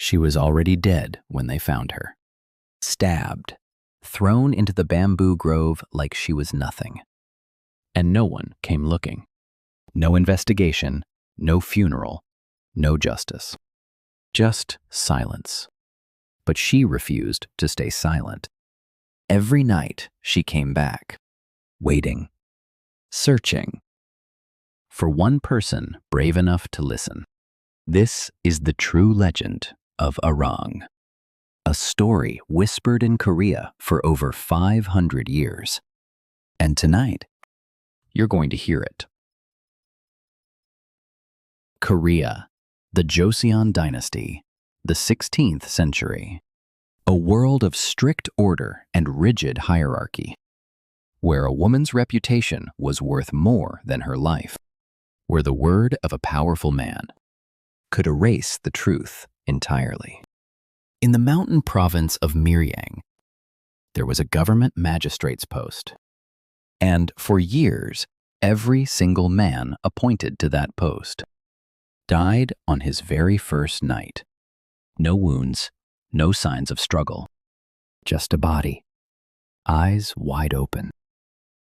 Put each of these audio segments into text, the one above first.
She was already dead when they found her. Stabbed, thrown into the bamboo grove like she was nothing. And no one came looking. No investigation, no funeral, no justice. Just silence. But she refused to stay silent. Every night she came back, waiting, searching, for one person brave enough to listen. This is the true legend of Arang, a story whispered in Korea for over 500 years. And tonight, you're going to hear it. Korea, the Joseon dynasty, the 16th century. A world of strict order and rigid hierarchy, where a woman's reputation was worth more than her life, where the word of a powerful man could erase the truth entirely. In the mountain province of Miryang, there was a government magistrate's post, and for years, every single man appointed to that post died on his very first night. No wounds, no signs of struggle, just a body, eyes wide open,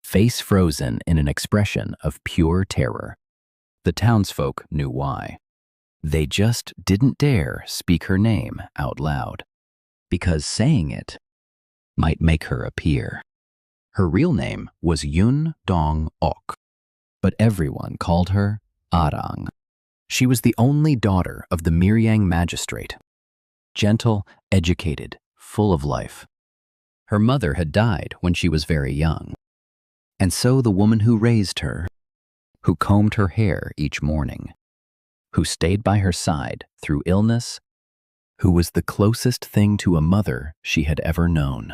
face frozen in an expression of pure terror. The townsfolk knew why. They just didn't dare speak her name out loud, because saying it might make her appear. Her real name was Yoon Dong-ok, but everyone called her Arang. She was the only daughter of the Miryang magistrate. Gentle, educated, full of life. Her mother had died when she was very young. And so the woman who raised her, who combed her hair each morning, who stayed by her side through illness, who was the closest thing to a mother she had ever known,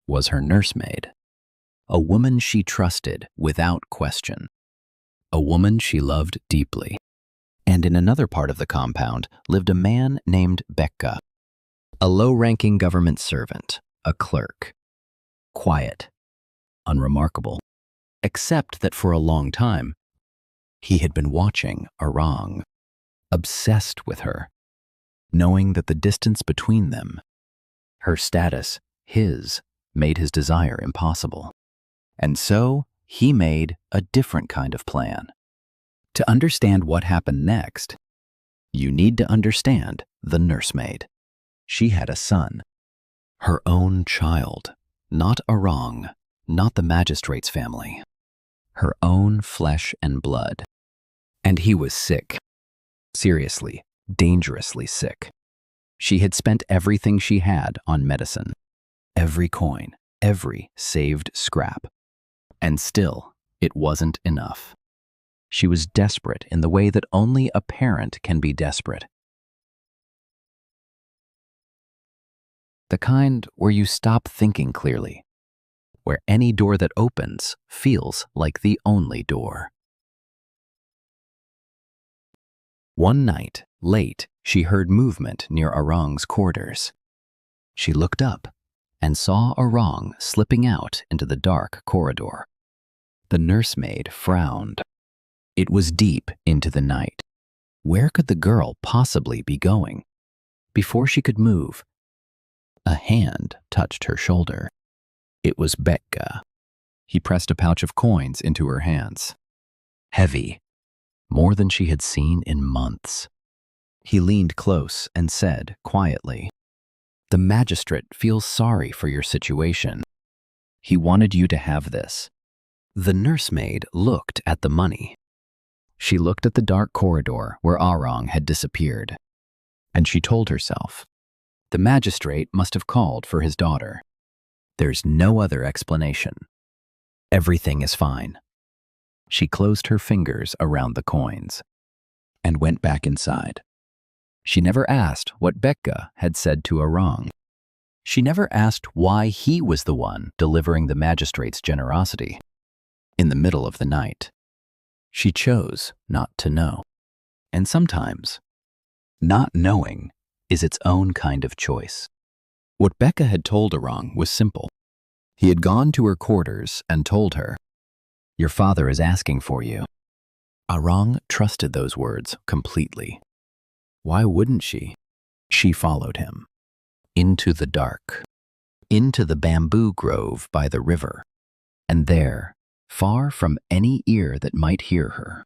was her nursemaid. A woman she trusted without question. A woman she loved deeply. And in another part of the compound lived a man named Becca, a low-ranking government servant, a clerk. Quiet, unremarkable, except that for a long time, he had been watching Arang, obsessed with her, knowing that the distance between them, her status, his, made his desire impossible. And so he made a different kind of plan. To understand what happened next, you need to understand the nursemaid. She had a son, her own child, not Arang, not the magistrate's family, her own flesh and blood. And he was sick, seriously, dangerously sick. She had spent everything she had on medicine, every coin, every saved scrap. And still, it wasn't enough. She was desperate in the way that only a parent can be desperate. The kind where you stop thinking clearly, where any door that opens feels like the only door. One night, late, she heard movement near Arang's quarters. She looked up and saw Arang slipping out into the dark corridor. The nursemaid frowned. It was deep into the night. Where could the girl possibly be going? Before she could move, a hand touched her shoulder. It was Becca. He pressed a pouch of coins into her hands. Heavy, more than she had seen in months. He leaned close and said quietly, "The magistrate feels sorry for your situation. He wanted you to have this." The nursemaid looked at the money. She looked at the dark corridor where Arang had disappeared, and she told herself, the magistrate must have called for his daughter. There's no other explanation. Everything is fine. She closed her fingers around the coins and went back inside. She never asked what Becca had said to Arang. She never asked why he was the one delivering the magistrate's generosity in the middle of the night. She chose not to know. And sometimes, not knowing is its own kind of choice. What Becca had told Arang was simple. He had gone to her quarters and told her, "Your father is asking for you." Arang trusted those words completely. Why wouldn't she? She followed him. Into the dark. Into the bamboo grove by the river. And there, far from any ear that might hear her,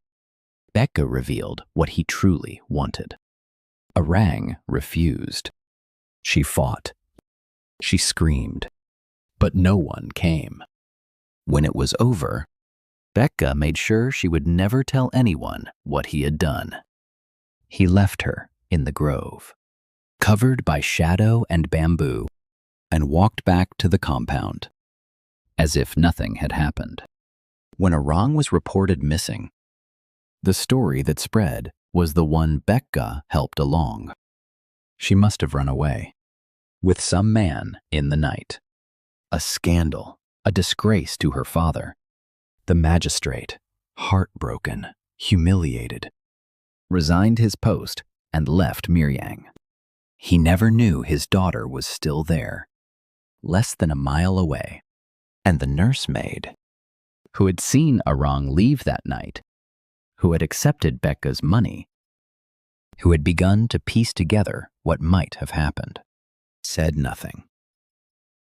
Becca revealed what he truly wanted. Arang refused. She fought. She screamed. But no one came. When it was over, Becca made sure she would never tell anyone what he had done. He left her in the grove, covered by shadow and bamboo, and walked back to the compound, as if nothing had happened. When Arang was reported missing, the story that spread was the one Becca helped along. She must have run away, with some man in the night. A scandal, a disgrace to her father. The magistrate, heartbroken, humiliated, resigned his post and left Miryang. He never knew his daughter was still there, less than a mile away. And the nursemaid, who had seen Arang leave that night, who had accepted Becca's money, who had begun to piece together what might have happened, said nothing.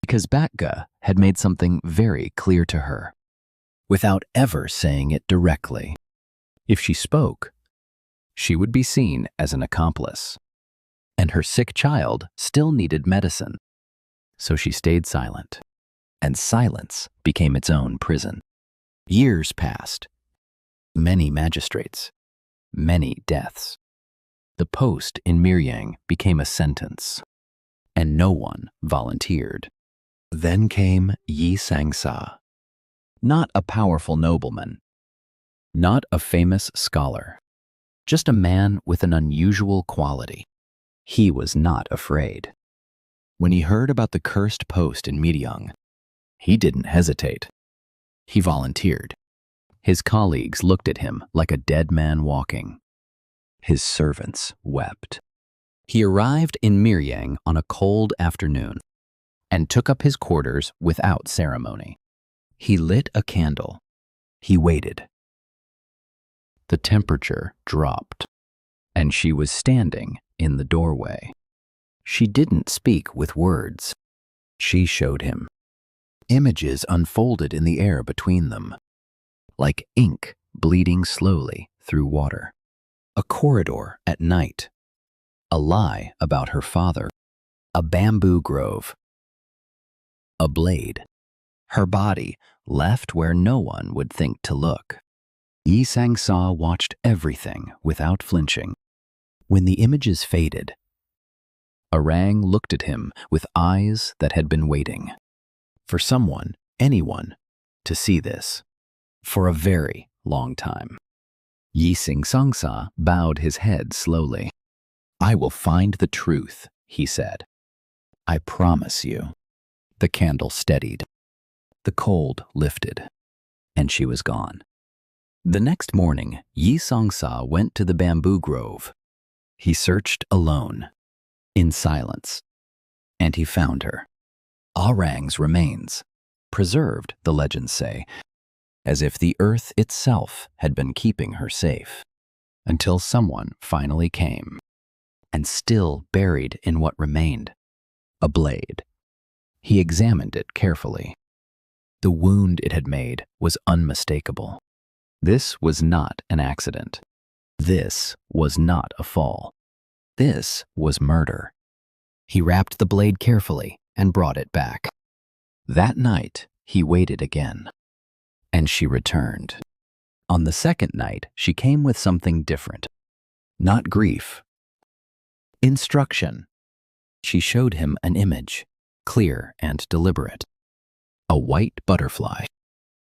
Because Becca had made something very clear to her, without ever saying it directly. If she spoke, she would be seen as an accomplice, and her sick child still needed medicine. So she stayed silent, and silence became its own prison. Years passed. Many magistrates, many deaths. The post in Miryang became a sentence, and no one volunteered. Then came Yi Sang-sa, not a powerful nobleman, not a famous scholar, just a man with an unusual quality. He was not afraid. When he heard about the cursed post in Miryang, he didn't hesitate. He volunteered. His colleagues looked at him like a dead man walking. His servants wept. He arrived in Miryang on a cold afternoon and took up his quarters without ceremony. He lit a candle. He waited. The temperature dropped, and she was standing in the doorway. She didn't speak with words. She showed him. Images unfolded in the air between them, like ink bleeding slowly through water. A corridor at night. A lie about her father. A bamboo grove. A blade. Her body left where no one would think to look. Yi Sang-sa watched everything without flinching. When the images faded, Arang looked at him with eyes that had been waiting. For someone, anyone, to see this. For a very long time. Yi Sang-sa bowed his head slowly. "I will find the truth," he said. "I promise you." The candle steadied. The cold lifted, and she was gone. The next morning, Yi Sang-sa went to the bamboo grove. He searched alone, in silence, and he found her. Arang's remains, preserved, the legends say, as if the earth itself had been keeping her safe, until someone finally came, and still buried in what remained, a blade. He examined it carefully. The wound it had made was unmistakable. This was not an accident. This was not a fall. This was murder. He wrapped the blade carefully and brought it back. That night, he waited again, and she returned. On the second night, she came with something different. Not grief. Instruction. She showed him an image, clear and deliberate. A white butterfly,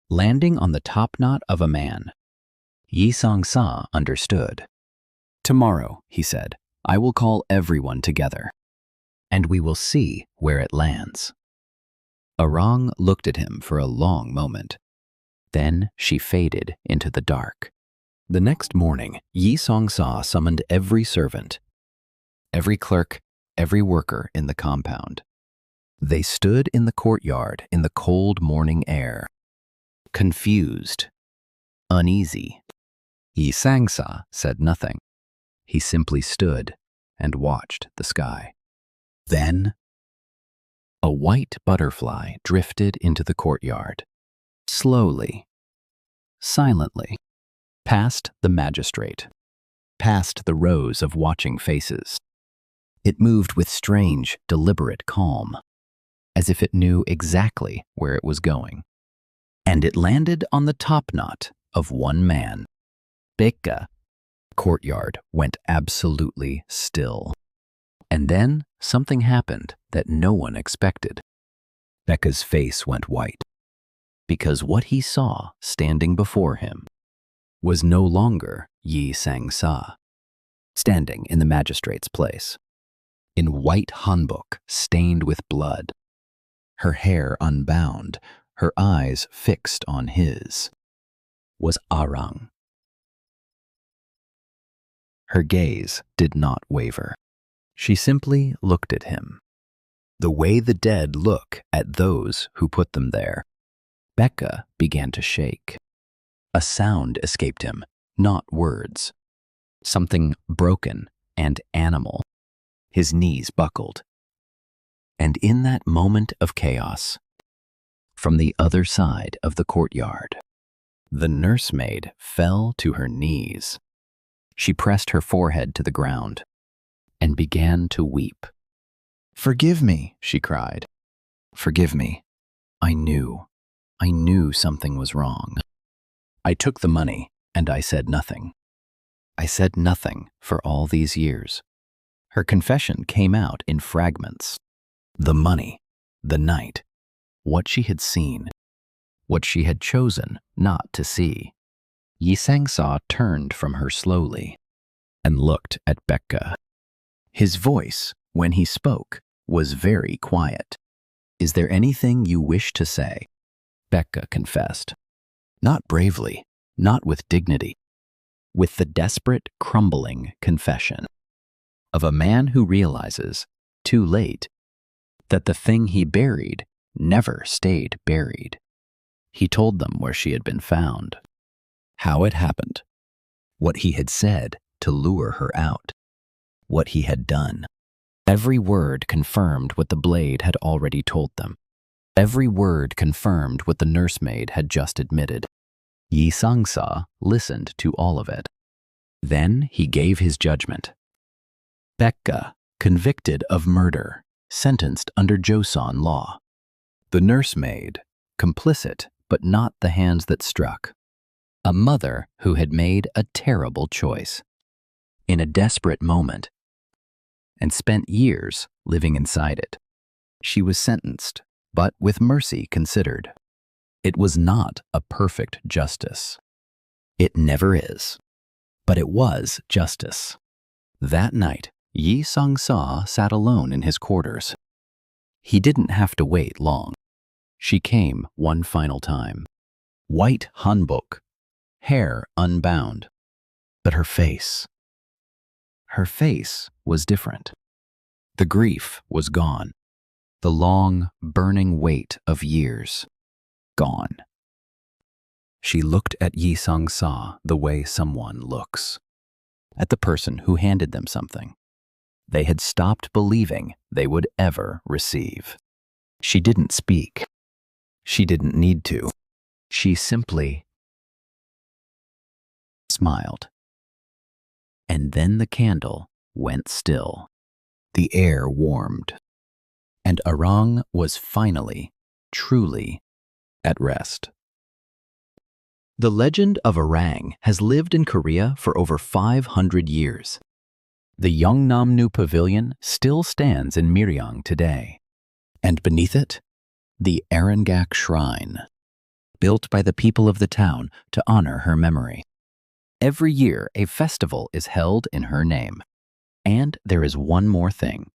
landing on the topknot of a man. Yi Sang-sa understood. "Tomorrow," he said, "I will call everyone together, and we will see where it lands." Arang looked at him for a long moment. Then she faded into the dark. The next morning, Yi Sang-sa summoned every servant, every clerk, every worker in the compound. They stood in the courtyard in the cold morning air, confused, uneasy. Yi Sang-sa said nothing. He simply stood, and watched the sky. Then, a white butterfly drifted into the courtyard, slowly, silently, past the magistrate, past the rows of watching faces. It moved with strange, deliberate calm, as if it knew exactly where it was going. And it landed on the topknot of one man. Becca. Courtyard went absolutely still. And then something happened that no one expected. Becca's face went white, because what he saw standing before him was no longer Yi Sang-sa, standing in the magistrate's place, in white hanbok stained with blood, her hair unbound, her eyes fixed on his, was Arang. Her gaze did not waver. She simply looked at him, the way the dead look at those who put them there. Becca began to shake. A sound escaped him, not words. Something broken and animal. His knees buckled. And in that moment of chaos, from the other side of the courtyard, the nursemaid fell to her knees. She pressed her forehead to the ground and began to weep. "Forgive me," she cried. "Forgive me. I knew something was wrong. I took the money and I said nothing. I said nothing for all these years." Her confession came out in fragments. The money, the night, what she had seen, what she had chosen not to see. Yi Sang-sa turned from her slowly and looked at Becca. His voice, when he spoke, was very quiet. "Is there anything you wish to say?" Becca confessed. Not bravely, not with dignity, with the desperate, crumbling confession of a man who realizes, too late, that the thing he buried never stayed buried. He told them where she had been found, how it happened, what he had said to lure her out, what he had done. Every word confirmed what the blade had already told them. Every word confirmed what the nursemaid had just admitted. Yi Sang-sa listened to all of it. Then he gave his judgment. Becca, convicted of murder, sentenced under Joseon law. The nursemaid, complicit but not the hands that struck. A mother who had made a terrible choice in a desperate moment and spent years living inside it. She was sentenced, but with mercy considered. It was not a perfect justice. It never is. But it was justice. That night, Yi Sang-sa sat alone in his quarters. He didn't have to wait long. She came one final time. White hanbok, hair unbound. But her face was different. The grief was gone. The long, burning weight of years, gone. She looked at Yi Sang-sa the way someone looks, at the person who handed them something they had stopped believing they would ever receive. She didn't speak. She didn't need to. She simply smiled. And then the candle went still. The air warmed. And Arang was finally, truly, at rest. The legend of Arang has lived in Korea for over 500 years. The Yeongnam-nu Pavilion still stands in Miryang today. And beneath it, the Arirang Shrine, built by the people of the town to honor her memory. Every year, a festival is held in her name. And there is one more thing.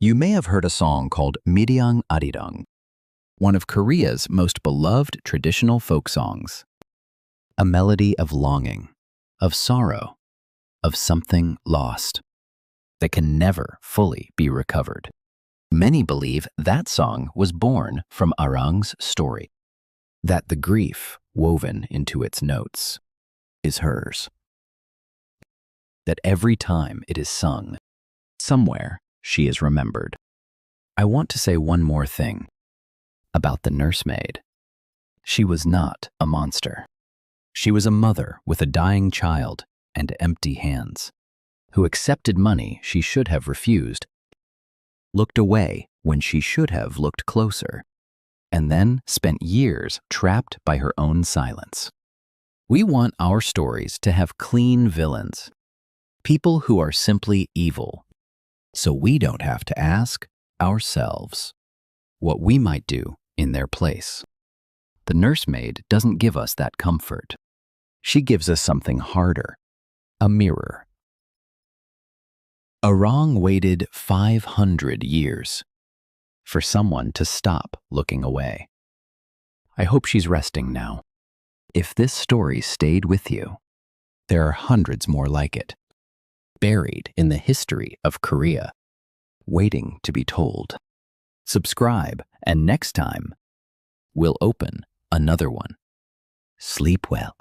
You may have heard a song called Miryang Arirang, one of Korea's most beloved traditional folk songs. A melody of longing, of sorrow, of something lost that can never fully be recovered. Many believe that song was born from Arang's story, that the grief woven into its notes is hers. That every time it is sung, Somewhere, she is remembered. I want to say one more thing about the nursemaid. She was not a monster. She was a mother with a dying child and empty hands, who accepted money she should have refused, looked away when she should have looked closer, and then spent years trapped by her own silence. We want our stories to have clean villains, people who are simply evil, so we don't have to ask ourselves what we might do in their place. The nursemaid doesn't give us that comfort. She gives us something harder, a mirror. Arang waited 500 years for someone to stop looking away. I hope she's resting now. If this story stayed with you, there are hundreds more like it, buried in the history of Korea, waiting to be told. Subscribe, and next time, we'll open another one. Sleep well.